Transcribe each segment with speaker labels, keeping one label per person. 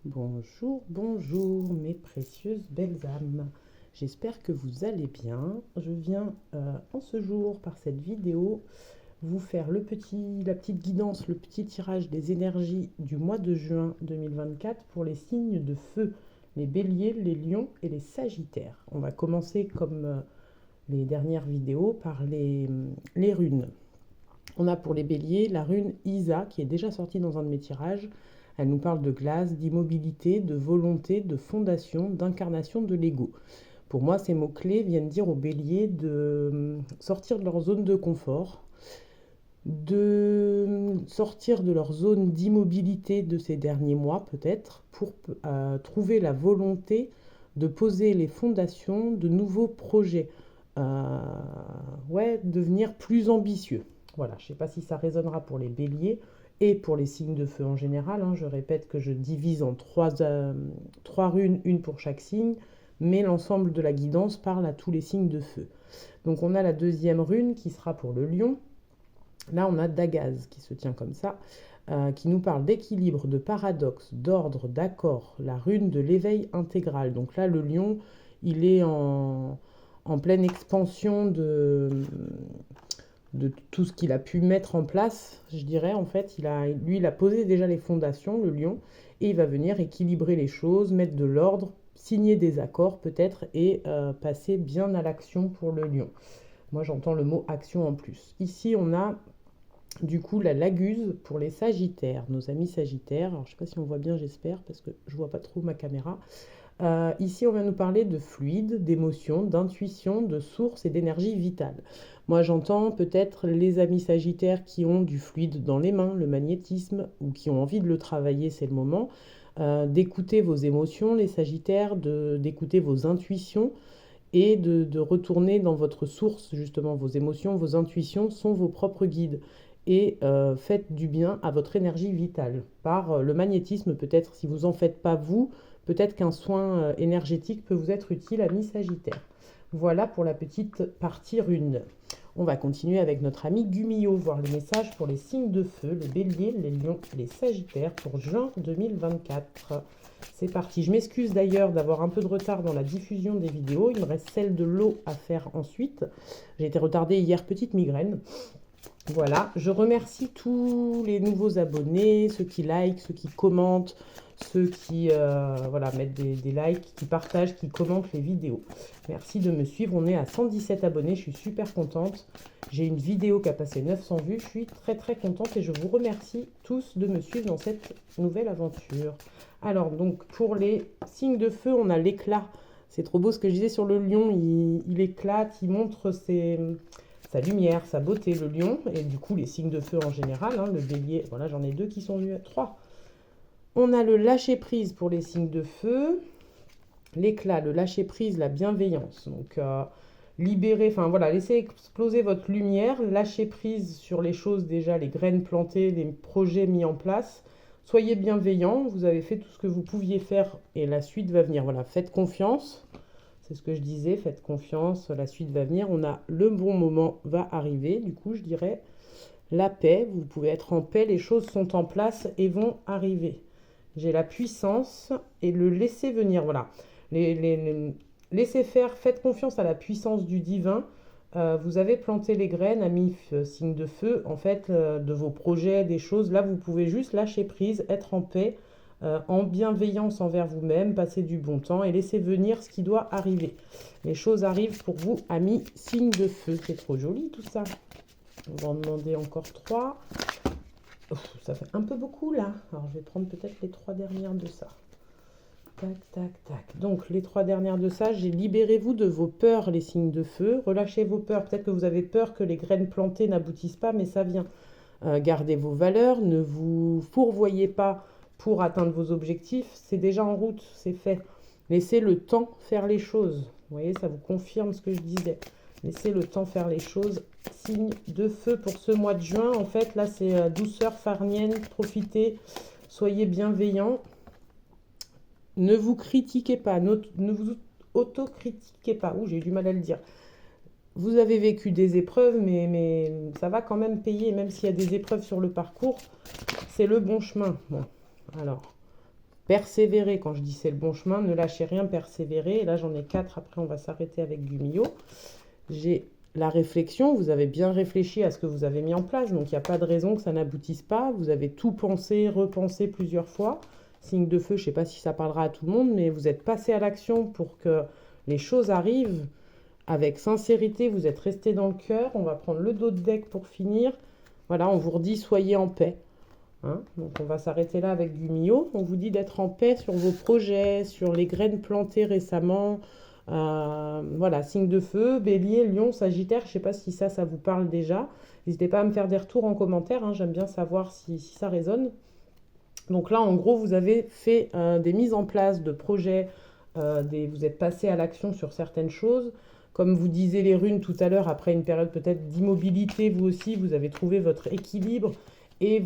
Speaker 1: Bonjour, bonjour mes précieuses belles âmes. J'espère que vous allez bien. Je viens en ce jour par cette vidéo vous faire la petite guidance, le petit tirage des énergies du mois de juin 2024 pour les signes de feu, les béliers, les lions et les sagittaires. On va commencer comme les dernières vidéos par les runes. On a pour les béliers la rune Isa qui est déjà sortie dans un de mes tirages. Elle nous parle de glace, d'immobilité, de volonté, de fondation, d'incarnation de l'ego. Pour moi, ces mots-clés viennent dire aux béliers de sortir de leur zone de confort, de sortir de leur zone d'immobilité de ces derniers mois peut-être, pour trouver la volonté de poser les fondations de nouveaux projets. Devenir plus ambitieux. Voilà, je ne sais pas si ça résonnera pour les béliers et pour les signes de feu en général. Je répète que je divise en trois runes, une pour chaque signe, mais l'ensemble de la guidance parle à tous les signes de feu. Donc on a la deuxième rune qui sera pour le lion. Là on a Dagaz qui se tient comme ça, qui nous parle d'équilibre, de paradoxe, d'ordre, d'accord, la rune de l'éveil intégral. Donc là le lion, il est en pleine expansion de tout ce qu'il a pu mettre en place, je dirais. En fait, il a posé déjà les fondations, le lion, et il va venir équilibrer les choses, mettre de l'ordre, signer des accords peut-être, et passer bien à l'action pour le lion. Moi, j'entends le mot action en plus. Ici, on a du coup la laguse pour les sagittaires, nos amis sagittaires. Alors, je ne sais pas si on voit bien, j'espère, parce que je ne vois pas trop ma caméra. Ici, on va nous parler de fluide, d'émotion, d'intuition, de source et d'énergie vitale. Moi, j'entends peut-être les amis sagittaires qui ont du fluide dans les mains, le magnétisme, ou qui ont envie de le travailler, c'est le moment. D'écouter vos émotions, les sagittaires, d'écouter vos intuitions et de retourner dans votre source, justement. Vos émotions, vos intuitions sont vos propres guides. Et faites du bien à votre énergie vitale. Par le magnétisme, peut-être, si vous n'en faites pas vous, peut-être qu'un soin énergétique peut vous être utile, ami Sagittaire. Voilà pour la petite partie rune. On va continuer avec notre ami Gumio, voir les messages pour les signes de feu, les béliers, les lions et les sagittaires pour juin 2024. C'est parti. Je m'excuse d'ailleurs d'avoir un peu de retard dans la diffusion des vidéos. Il me reste celle de l'eau à faire ensuite. J'ai été retardée hier, petite migraine. Voilà, je remercie tous les nouveaux abonnés, ceux qui likent, ceux qui commentent, ceux qui mettent des likes, qui partagent, qui commentent les vidéos. Merci de me suivre, on est à 117 abonnés, je suis super contente. J'ai une vidéo qui a passé 900 vues, je suis très très contente et je vous remercie tous de me suivre dans cette nouvelle aventure. Alors donc pour les signes de feu, on a l'éclat. C'est trop beau ce que je disais sur le lion, il éclate, il montre sa lumière, sa beauté, le lion, et du coup les signes de feu en général, le bélier, voilà, j'en ai deux qui sont venus, trois. On a le lâcher-prise pour les signes de feu, l'éclat, le lâcher-prise, la bienveillance. Donc libérer, laissez exploser votre lumière, lâcher prise sur les choses déjà, les graines plantées, les projets mis en place. Soyez bienveillants, vous avez fait tout ce que vous pouviez faire et la suite va venir. Voilà, faites confiance. C'est ce que je disais, faites confiance, la suite va venir. On a le bon moment va arriver. Du coup, je dirais la paix. Vous pouvez être en paix, les choses sont en place et vont arriver. J'ai la puissance et le laisser venir. Voilà. Laissez faire, faites confiance à la puissance du divin. Vous avez planté les graines, amis signe de feu, en fait, de vos projets, des choses. Là, vous pouvez juste lâcher prise, être en paix. En bienveillance envers vous-même, passer du bon temps et laisser venir ce qui doit arriver. Les choses arrivent pour vous, amis, signe de feu. C'est trop joli tout ça. On va en demander encore 3. Ça fait un peu beaucoup là. Alors je vais prendre peut-être les 3 dernières de ça. Tac, tac, tac. Donc les 3 dernières de ça, j'ai libérez-vous de vos peurs, les signes de feu. Relâchez vos peurs. Peut-être que vous avez peur que les graines plantées n'aboutissent pas, mais ça vient. Gardez vos valeurs, ne vous fourvoyez pas pour atteindre vos objectifs, c'est déjà en route, c'est fait. Laissez le temps faire les choses. Vous voyez, ça vous confirme ce que je disais. Laissez le temps faire les choses. Signe de feu pour ce mois de juin. En fait, là, c'est douceur farnienne. Profitez. Soyez bienveillants. Ne vous critiquez pas. Ne vous autocritiquez pas. Ouh, j'ai eu du mal à le dire. Vous avez vécu des épreuves, mais ça va quand même payer. Même s'il y a des épreuves sur le parcours, c'est le bon chemin. Bon. Alors, Persévérer, quand je dis c'est le bon chemin, ne lâchez rien, persévérer. Et là, j'en ai 4, après on va s'arrêter avec Gumio. J'ai la réflexion, vous avez bien réfléchi à ce que vous avez mis en place, donc il n'y a pas de raison que ça n'aboutisse pas. Vous avez tout pensé, repensé plusieurs fois. Signe de feu, je ne sais pas si ça parlera à tout le monde, mais vous êtes passé à l'action pour que les choses arrivent avec sincérité. Vous êtes resté dans le cœur. On va prendre le dos de deck pour finir. Voilà, on vous redit soyez en paix. Hein, donc on va s'arrêter là avec Gumio. On vous dit d'être en paix sur vos projets, sur les graines plantées récemment. Voilà, signe de feu, bélier, lion, sagittaire. Je ne sais pas si ça vous parle déjà. N'hésitez pas à me faire des retours en commentaire. Hein, j'aime bien savoir si ça résonne. Donc là, en gros, vous avez fait des mises en place de projets. Vous êtes passé à l'action sur certaines choses. Comme vous disiez les runes tout à l'heure, après une période peut-être d'immobilité, vous aussi, vous avez trouvé votre équilibre. Et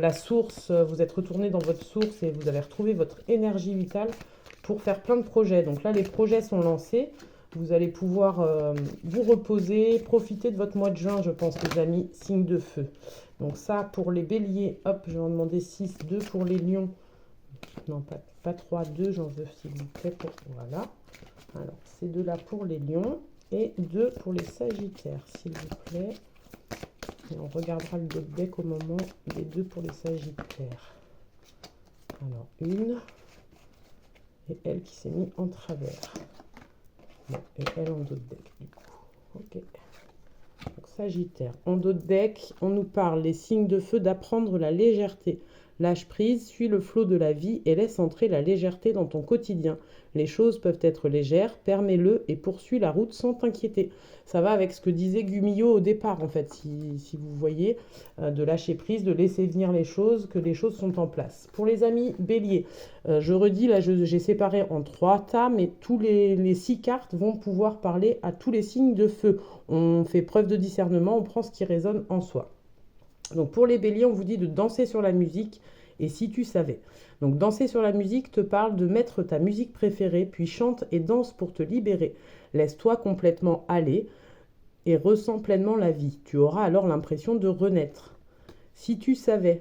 Speaker 1: la source, vous êtes retourné dans votre source et vous avez retrouvé votre énergie vitale pour faire plein de projets. Donc là, les projets sont lancés. Vous allez pouvoir vous reposer, profiter de votre mois de juin, je pense, les amis, signe de feu. Donc ça, pour les béliers, hop, je vais en demander 6, 2 pour les lions. Non, pas 3, 2, j'en veux, s'il vous plaît. Voilà. Alors, ces deux-là pour les lions et 2 pour les sagittaires, s'il vous plaît. Et on regardera le dos de deck au moment des 2 pour les sagittaires. Alors, une. Et elle qui s'est mise en travers. Bon, et elle en dos de deck, du coup. Ok. Donc, sagittaire. En dos de deck, on nous parle, les signes de feu, d'apprendre la légèreté. Lâche prise, suis le flot de la vie et laisse entrer la légèreté dans ton quotidien. Les choses peuvent être légères, permets-le et poursuis la route sans t'inquiéter. Ça va avec ce que disait Gumio au départ, en fait, si vous voyez, de lâcher prise, de laisser venir les choses, que les choses sont en place. Pour les amis béliers, je redis, là j'ai séparé en 3 tas, mais tous les 6 cartes vont pouvoir parler à tous les signes de feu. On fait preuve de discernement, on prend ce qui résonne en soi. Donc pour les béliers, on vous dit de danser sur la musique, et si tu savais. Donc danser sur la musique te parle de mettre ta musique préférée, puis chante et danse pour te libérer. Laisse-toi complètement aller et ressens pleinement la vie. Tu auras alors l'impression de renaître. Si tu savais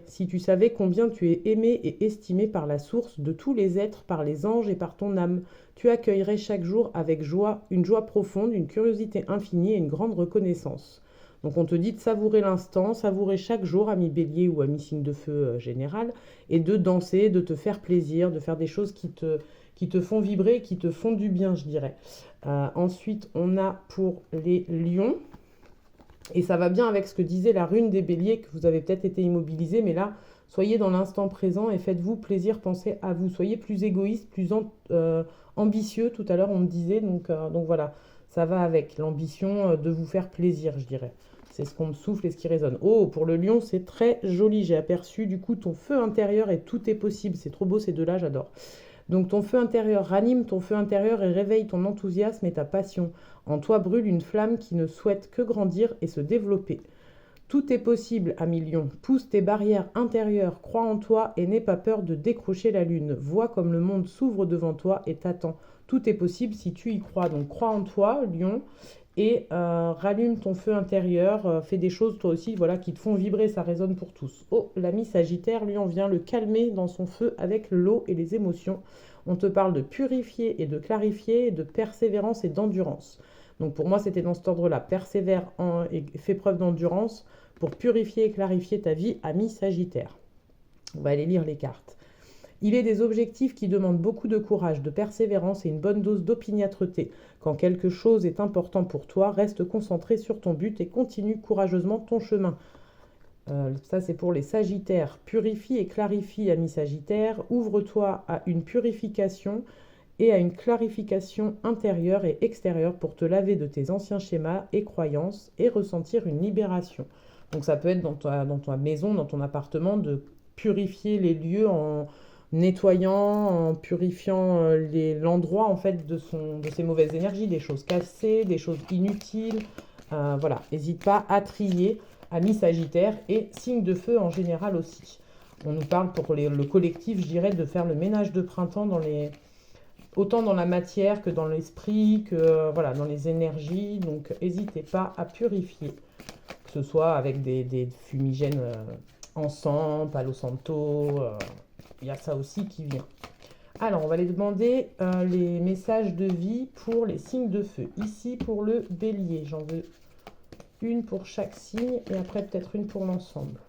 Speaker 1: combien tu es aimé et estimé par la source de tous les êtres, par les anges et par ton âme, tu accueillerais chaque jour avec joie, une joie profonde, une curiosité infinie et une grande reconnaissance. Donc on te dit de savourer l'instant, savourer chaque jour, ami bélier ou ami signe de feu général, et de danser, de te faire plaisir, de faire des choses qui te font vibrer, qui te font du bien, je dirais. Ensuite, on a pour les lions, et ça va bien avec ce que disait la rune des béliers, que vous avez peut-être été immobilisé, mais là, soyez dans l'instant présent et faites-vous plaisir, pensez à vous. Soyez plus égoïste, plus ambitieux, tout à l'heure on me disait, donc voilà, ça va avec l'ambition de vous faire plaisir, je dirais. C'est ce qu'on me souffle et ce qui résonne. Oh, pour le lion, c'est très joli. J'ai aperçu du coup ton feu intérieur et tout est possible. C'est trop beau ces deux-là, j'adore. Donc ton feu intérieur, ranime ton feu intérieur et réveille ton enthousiasme et ta passion. En toi brûle une flamme qui ne souhaite que grandir et se développer. Tout est possible, ami lion. Pousse tes barrières intérieures, crois en toi et n'aie pas peur de décrocher la lune. Vois comme le monde s'ouvre devant toi et t'attend. Tout est possible si tu y crois. Donc crois en toi, lion, et rallume ton feu intérieur. Fais des choses toi aussi, voilà, qui te font vibrer. Ça résonne pour tous. Oh, l'ami Sagittaire, lui, on vient le calmer dans son feu avec l'eau et les émotions. On te parle de purifier et de clarifier, de persévérance et d'endurance. Donc pour moi, c'était dans cet ordre-là. Persévère et fais preuve d'endurance pour purifier et clarifier ta vie, ami Sagittaire. On va aller lire les cartes. Il est des objectifs qui demandent beaucoup de courage, de persévérance et une bonne dose d'opiniâtreté. Quand quelque chose est important pour toi, reste concentré sur ton but et continue courageusement ton chemin. Ça, c'est pour les Sagittaires. Purifie et clarifie, ami Sagittaire. Ouvre-toi à une purification et à une clarification intérieure et extérieure pour te laver de tes anciens schémas et croyances et ressentir une libération. Donc ça peut être dans ta maison, dans ton appartement, de purifier les lieux en nettoyant, en purifiant l'endroit en fait de ses mauvaises énergies, des choses cassées, des choses inutiles. Voilà, n'hésite pas à trier, ami Sagittaire, et signe de feu en général aussi. On nous parle pour le collectif, je dirais, de faire le ménage de printemps autant dans la matière que dans l'esprit, que voilà, dans les énergies. Donc n'hésitez pas à purifier, que ce soit avec des fumigènes encens, Palo Santo, il y a ça aussi qui vient. Alors, on va aller demander les messages de vie pour les signes de feu. Ici, pour le bélier, j'en veux une pour chaque signe et après peut-être une pour l'ensemble.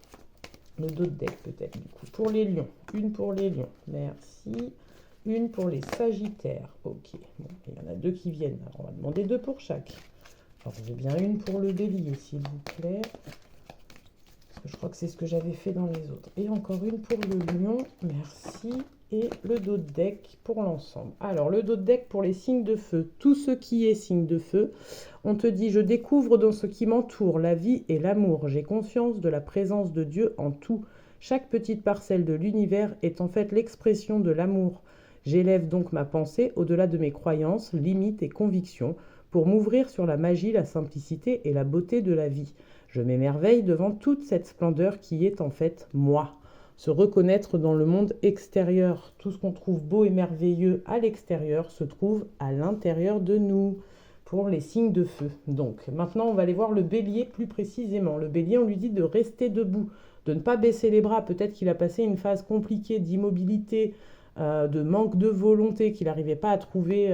Speaker 1: Le dos de deck peut-être du coup. Pour les lions, une pour les lions. Merci. Une pour les sagittaires. Ok, bon, il y en a deux qui viennent. Alors, on va demander deux pour chaque. J'en veux bien une pour le bélier, s'il vous plaît. Je crois que c'est ce que j'avais fait dans les autres. Et encore une pour le lion. Merci. Et le dos de deck pour l'ensemble. Alors, le dos de deck pour les signes de feu. Tout ce qui est signe de feu. On te dit, je découvre dans ce qui m'entoure la vie et l'amour. J'ai conscience de la présence de Dieu en tout. Chaque petite parcelle de l'univers est en fait l'expression de l'amour. J'élève donc ma pensée au-delà de mes croyances, limites et convictions pour m'ouvrir sur la magie, la simplicité et la beauté de la vie. Je m'émerveille devant toute cette splendeur qui est en fait moi. Se reconnaître dans le monde extérieur. Tout ce qu'on trouve beau et merveilleux à l'extérieur se trouve à l'intérieur de nous. Pour les signes de feu. Donc, maintenant, on va aller voir le bélier plus précisément. Le bélier, on lui dit de rester debout, de ne pas baisser les bras. Peut-être qu'il a passé une phase compliquée d'immobilité, de manque de volonté, qu'il n'arrivait pas à trouver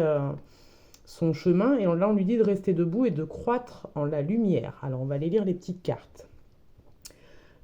Speaker 1: son chemin. Et là, on lui dit de rester debout et de croître en la lumière. Alors, on va aller lire les petites cartes.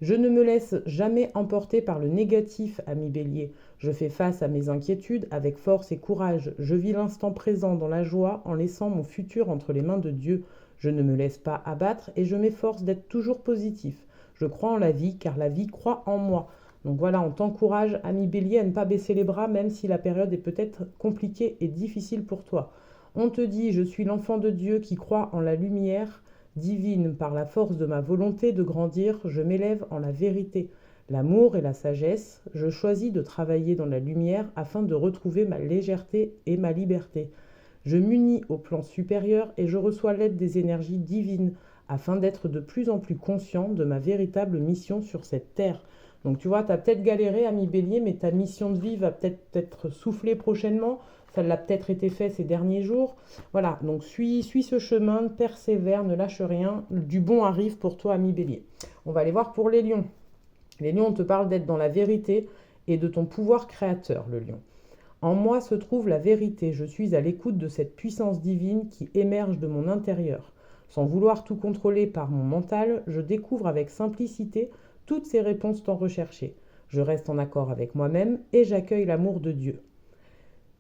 Speaker 1: Je ne me laisse jamais emporter par le négatif, ami bélier. Je fais face à mes inquiétudes avec force et courage. Je vis l'instant présent dans la joie en laissant mon futur entre les mains de Dieu. Je ne me laisse pas abattre et je m'efforce d'être toujours positif. Je crois en la vie car la vie croit en moi. Donc voilà, on t'encourage, ami bélier, à ne pas baisser les bras même si la période est peut-être compliquée et difficile pour toi. On te dit, je suis l'enfant de Dieu qui croit en la lumière divine, par la force de ma volonté de grandir, je m'élève en la vérité, l'amour et la sagesse. Je choisis de travailler dans la lumière afin de retrouver ma légèreté et ma liberté. Je m'unis au plan supérieur et je reçois l'aide des énergies divines afin d'être de plus en plus conscient de ma véritable mission sur cette terre. Donc tu vois, tu as peut-être galéré, ami bélier, mais ta mission de vie va peut-être être soufflée prochainement. Ça l'a peut-être été fait ces derniers jours. Voilà, donc suis ce chemin, persévère, ne lâche rien. Du bon arrive pour toi, ami bélier. On va aller voir pour les lions. Les lions, on te parle d'être dans la vérité et de ton pouvoir créateur, le lion. En moi se trouve la vérité. Je suis à l'écoute de cette puissance divine qui émerge de mon intérieur. Sans vouloir tout contrôler par mon mental, je découvre avec simplicité toutes ces réponses tant recherchées. Je reste en accord avec moi-même et j'accueille l'amour de Dieu.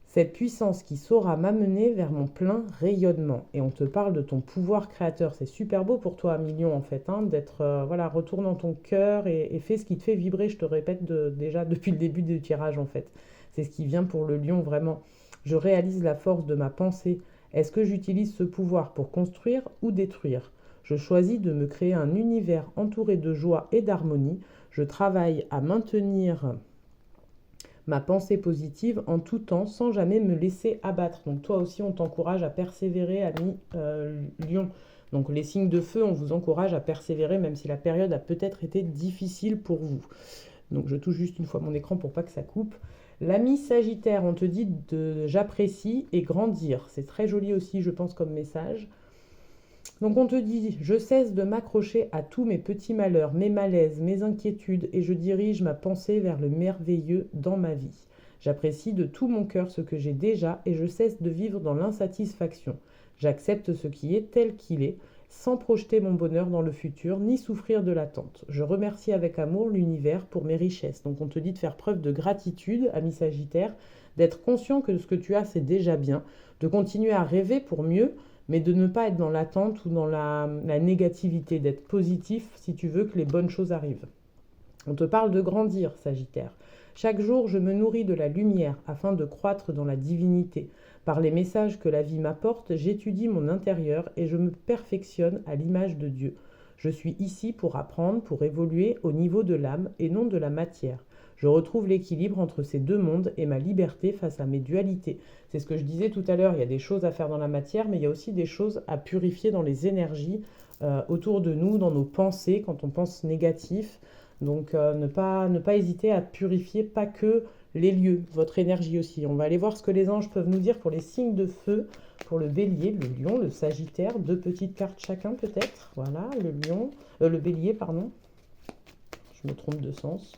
Speaker 1: Cette puissance qui saura m'amener vers mon plein rayonnement. Et on te parle de ton pouvoir créateur. C'est super beau pour toi, ami lion, en fait, hein, d'être, voilà, retourne dans ton cœur et fais ce qui te fait vibrer, je te répète déjà depuis le début du tirage, en fait. C'est ce qui vient pour le lion, vraiment. Je réalise la force de ma pensée. Est-ce que j'utilise ce pouvoir pour construire ou détruire ? Je choisis de me créer un univers entouré de joie et d'harmonie. Je travaille à maintenir ma pensée positive en tout temps sans jamais me laisser abattre. Donc toi aussi, on t'encourage à persévérer, ami lion. Donc les signes de feu, on vous encourage à persévérer même si la période a peut-être été difficile pour vous. Donc je touche juste une fois mon écran pour pas que ça coupe. L'ami Sagittaire, on te dit de j'apprécie et grandir. C'est très joli aussi, je pense, comme message. Donc on te dit, je cesse de m'accrocher à tous mes petits malheurs, mes malaises, mes inquiétudes, et je dirige ma pensée vers le merveilleux dans ma vie. J'apprécie de tout mon cœur ce que j'ai déjà, et je cesse de vivre dans l'insatisfaction. J'accepte ce qui est tel qu'il est, sans projeter mon bonheur dans le futur, ni souffrir de l'attente. Je remercie avec amour l'univers pour mes richesses. Donc on te dit de faire preuve de gratitude, ami Sagittaire, d'être conscient que ce que tu as, c'est déjà bien, de continuer à rêver pour mieux, mais de ne pas être dans l'attente ou dans la négativité, d'être positif si tu veux que les bonnes choses arrivent. On te parle de grandir, Sagittaire. Chaque jour, je me nourris de la lumière afin de croître dans la divinité. Par les messages que la vie m'apporte, j'étudie mon intérieur et je me perfectionne à l'image de Dieu. Je suis ici pour apprendre, pour évoluer au niveau de l'âme et non de la matière. Je retrouve l'équilibre entre ces deux mondes et ma liberté face à mes dualités. C'est ce que je disais tout à l'heure, il y a des choses à faire dans la matière, mais il y a aussi des choses à purifier dans les énergies autour de nous, dans nos pensées, quand on pense négatif. Donc ne pas hésiter à purifier pas que les lieux, votre énergie aussi. On va aller voir ce que les anges peuvent nous dire pour les signes de feu, pour le bélier, le lion, le sagittaire, 2 petites cartes chacun peut-être. Voilà, le bélier, pardon. Je me trompe de sens.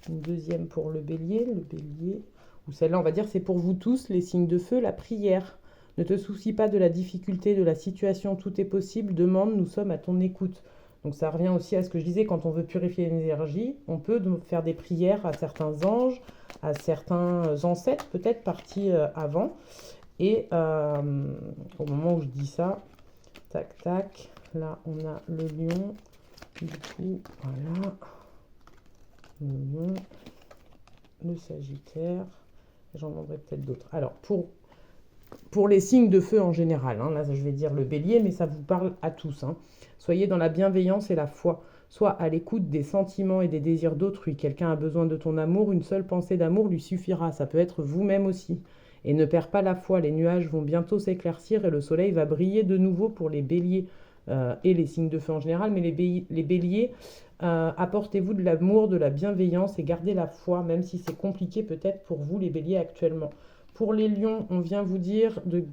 Speaker 1: Une deuxième pour le bélier. Le bélier, ou celle-là, on va dire, c'est pour vous tous, les signes de feu, la prière. Ne te soucie pas de la difficulté, de la situation, tout est possible. Demande, nous sommes à ton écoute. Donc ça revient aussi à ce que je disais, quand on veut purifier l'énergie, on peut faire des prières à certains anges, à certains ancêtres peut-être partis avant. Et au moment où je dis ça, tac tac, là on a le lion, du coup voilà, le lion, le sagittaire, j'en demanderai peut-être d'autres. Alors pour les signes de feu en général, hein, là je vais dire le bélier, mais ça vous parle à tous, hein. Soyez dans la bienveillance et la foi. Sois à l'écoute des sentiments et des désirs d'autrui. Quelqu'un a besoin de ton amour, une seule pensée d'amour lui suffira. Ça peut être vous-même aussi. Et ne perds pas la foi, les nuages vont bientôt s'éclaircir et le soleil va briller de nouveau pour les béliers et les signes de feu en général. Mais les béliers, apportez-vous de l'amour, de la bienveillance et gardez la foi, même si c'est compliqué peut-être pour vous les béliers actuellement. Pour les lions, on vient vous dire de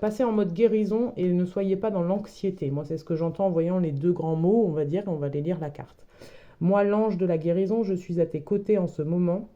Speaker 1: passer en mode guérison et ne soyez pas dans l'anxiété. Moi, c'est ce que j'entends en voyant les deux grands mots, on va dire, on va les lire la carte. Moi, l'ange de la guérison, je suis à tes côtés en ce moment.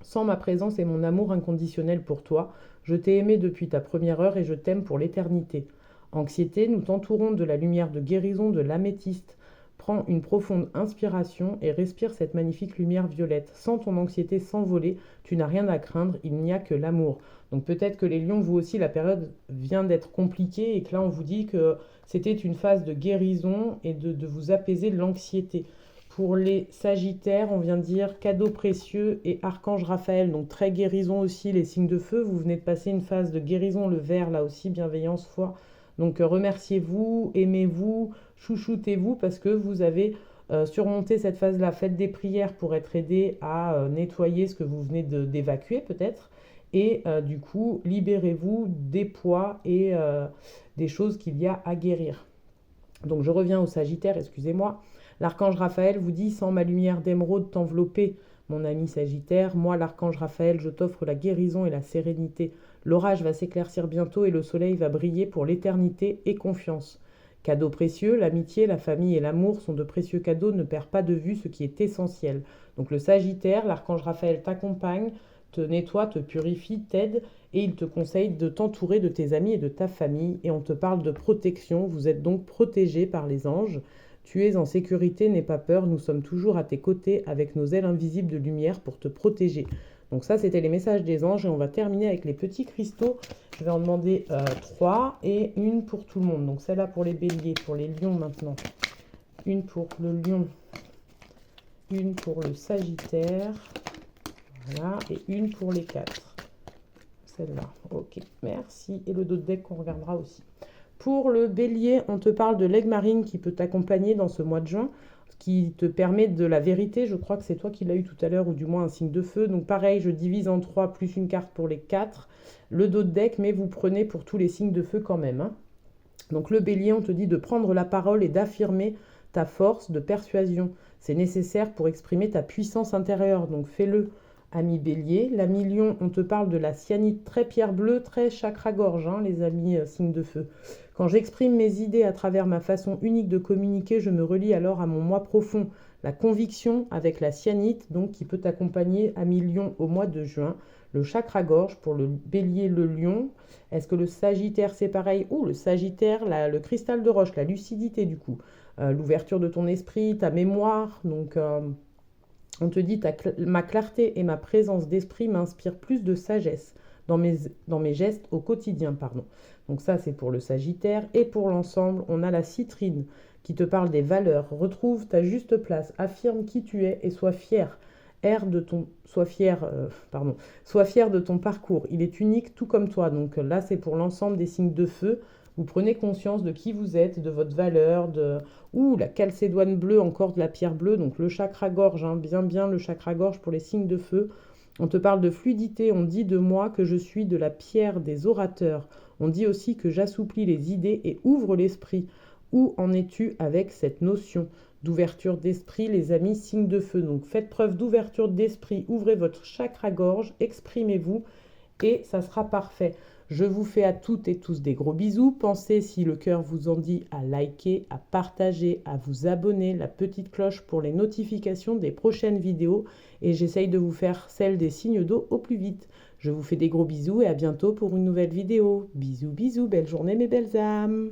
Speaker 1: Sans ma présence et mon amour inconditionnel pour toi, je t'ai aimé depuis ta première heure et je t'aime pour l'éternité. Anxiété, nous t'entourons de la lumière de guérison de l'améthyste. Prends une profonde inspiration et respire cette magnifique lumière violette. Sans ton anxiété s'envoler, tu n'as rien à craindre, il n'y a que l'amour. Donc peut-être que les lions, vous aussi, la période vient d'être compliquée et que là, on vous dit que c'était une phase de guérison et de vous apaiser de l'anxiété. Pour les sagittaires, on vient de dire cadeau précieux et archange Raphaël, donc très guérison aussi, les signes de feu. Vous venez de passer une phase de guérison, le vert, là aussi, bienveillance, foi. Donc remerciez-vous, aimez-vous, chouchoutez-vous parce que vous avez surmonté cette phase-là. Faites des prières pour être aidé à nettoyer ce que vous venez d'évacuer peut-être. Et du coup, libérez-vous des poids et des choses qu'il y a à guérir. Donc je reviens au Sagittaire, excusez-moi. L'archange Raphaël vous dit, sans ma lumière d'émeraude t'envelopper, mon ami Sagittaire, moi l'archange Raphaël, je t'offre la guérison et la sérénité. L'orage va s'éclaircir bientôt et le soleil va briller pour l'éternité et confiance. Cadeaux précieux, l'amitié, la famille et l'amour sont de précieux cadeaux, ne perds pas de vue ce qui est essentiel. Donc le Sagittaire, l'archange Raphaël t'accompagne, te nettoie, te purifie, t'aide et il te conseille de t'entourer de tes amis et de ta famille. Et on te parle de protection, vous êtes donc protégé par les anges. Tu es en sécurité, n'aie pas peur, nous sommes toujours à tes côtés avec nos ailes invisibles de lumière pour te protéger. Donc ça, c'était les messages des anges et on va terminer avec les petits cristaux. Je vais en demander 3 et une pour tout le monde. Donc celle-là pour les béliers, pour les lions maintenant. Une pour le lion, une pour le sagittaire, voilà, et une pour les 4. Celle-là, ok, merci. Et le dos de deck qu'on regardera aussi. Pour le bélier, on te parle de l'aigle marine qui peut t'accompagner dans ce mois de juin, qui te permet de la vérité. Je crois que c'est toi qui l'as eu tout à l'heure, ou du moins un signe de feu. Donc pareil, je divise en 3 plus une carte pour les 4. Le dos de deck, mais vous prenez pour tous les signes de feu quand même, hein. Donc le bélier, on te dit de prendre la parole et d'affirmer ta force de persuasion. C'est nécessaire pour exprimer ta puissance intérieure, donc fais-le. Ami bélier, l'ami lion, on te parle de la cyanite très pierre bleue, très chakra-gorge, hein, les amis signes de feu. Quand j'exprime mes idées à travers ma façon unique de communiquer, je me relie alors à mon moi profond. La conviction avec la cyanite, donc qui peut t'accompagner, ami lion, au mois de juin. Le chakra-gorge pour le bélier, le lion. Est-ce que le sagittaire c'est pareil? Le sagittaire, le cristal de roche, la lucidité du coup. L'ouverture de ton esprit, ta mémoire, donc... on te dit, ma clarté et ma présence d'esprit m'inspirent plus de sagesse dans mes gestes au quotidien. Donc ça, c'est pour le Sagittaire. Et pour l'ensemble, on a la citrine qui te parle des valeurs. Retrouve ta juste place, affirme qui tu es et sois fier. Sois fier de ton parcours. Il est unique tout comme toi. Donc là, c'est pour l'ensemble des signes de feu. Vous prenez conscience de qui vous êtes, de votre valeur, la calcédoine bleue, encore de la pierre bleue, donc le chakra-gorge, hein, bien le chakra-gorge pour les signes de feu. On te parle de fluidité, on dit de moi que je suis de la pierre des orateurs. On dit aussi que j'assouplis les idées et ouvre l'esprit. Où en es-tu avec cette notion d'ouverture d'esprit, les amis, signes de feu? Donc faites preuve d'ouverture d'esprit, ouvrez votre chakra-gorge, exprimez-vous et ça sera parfait. Je vous fais à toutes et tous des gros bisous. Pensez, si le cœur vous en dit, à liker, à partager, à vous abonner, la petite cloche pour les notifications des prochaines vidéos. Et j'essaye de vous faire celle des signes d'eau au plus vite. Je vous fais des gros bisous et à bientôt pour une nouvelle vidéo. Bisous, bisous, belle journée mes belles âmes.